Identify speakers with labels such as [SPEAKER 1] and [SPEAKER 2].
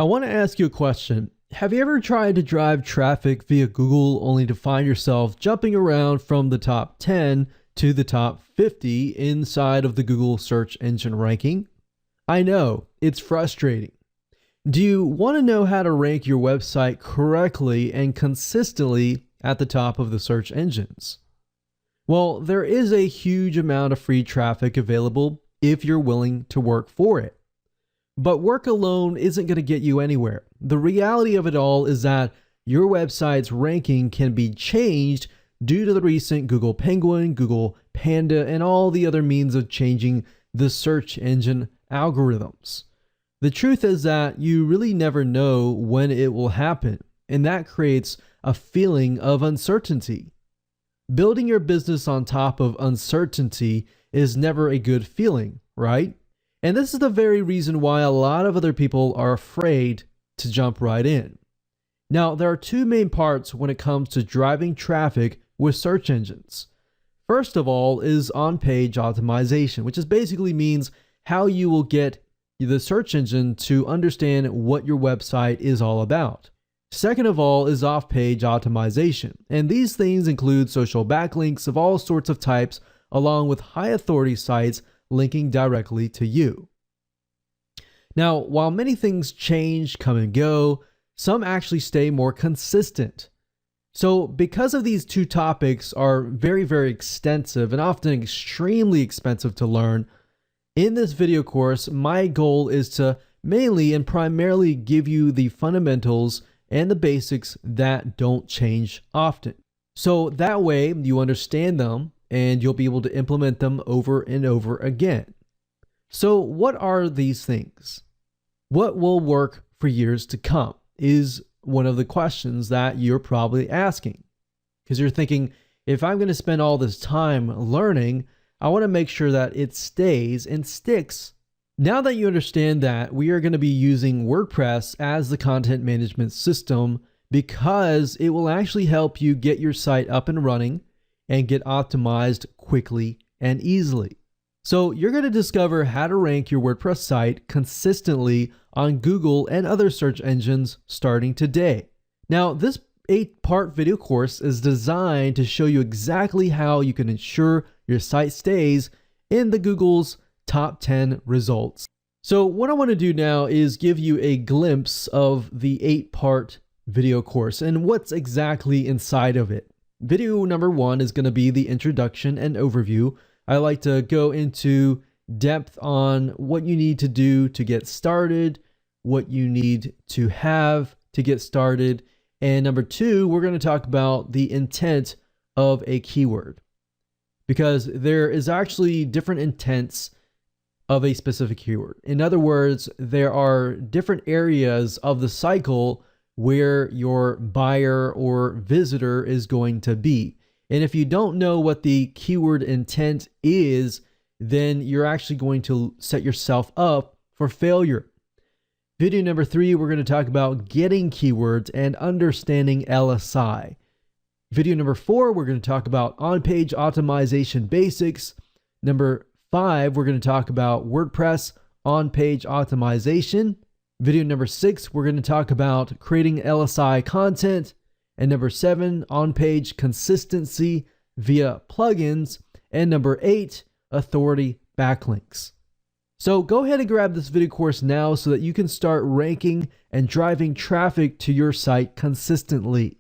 [SPEAKER 1] I want to ask you a question. Have you ever tried to drive traffic via Google only to find yourself jumping around from the top 10 to the top 50 inside of the Google search engine ranking? I know, it's frustrating. Do you want to know how to rank your website correctly and consistently at the top of the search engines? Well, there is a huge amount of free traffic available if you're willing to work for it. But work alone isn't going to get you anywhere. The reality of it all is that your website's ranking can be changed due to the recent Google Penguin, Google Panda, and all the other means of changing the search engine algorithms. The truth is that you really never know when it will happen, and that creates a feeling of uncertainty. Building your business on top of uncertainty is never a good feeling, right? And this is the very reason why a lot of other people are afraid to jump right in. Now, there are two main parts when it comes to driving traffic with search engines. First of all is on-page optimization, which basically means how you will get the search engine to understand what your website is all about. Second of all is off-page optimization, and these things include social backlinks of all sorts of types, along with high authority sites linking directly to you. Now, while many things change, come and go, some actually stay more consistent. So because of these two topics are very, very extensive and often extremely expensive to learn, in this video course, my goal is to mainly and primarily give you the fundamentals and the basics that don't change often. So that way you understand them and you'll be able to implement them over and over again. So what are these things? What will work for years to come is one of the questions that you're probably asking. Because you're thinking, if I'm going to spend all this time learning, I want to make sure that it stays and sticks. Now that you understand that, we are going to be using WordPress as the content management system because it will actually help you get your site up and running and get optimized quickly and easily. So you're going to discover how to rank your WordPress site consistently on Google and other search engines starting today. Now, this 8-part video course is designed to show you exactly how you can ensure your site stays in the Google's top 10 results. So what I want to do now is give you a glimpse of the 8-part video course and what's exactly inside of it. Video number 1 is going to be the introduction and overview. I like to go into depth on what you need to do to get started, what you need to have to get started. And number 2, we're going to talk about the intent of a keyword, because there is actually different intents of a specific keyword. In other words, there are different areas of the cycle where your buyer or visitor is going to be. And if you don't know what the keyword intent is, then you're actually going to set yourself up for failure. Video number 3, we're going to talk about getting keywords and understanding LSI. Video number 4, we're going to talk about on-page optimization basics. Number 5, we're going to talk about WordPress on-page optimization. Video number 6, we're going to talk about creating LSI content. And number 7, on-page consistency via plugins. And number 8, authority backlinks. So go ahead and grab this video course now so that you can start ranking and driving traffic to your site consistently.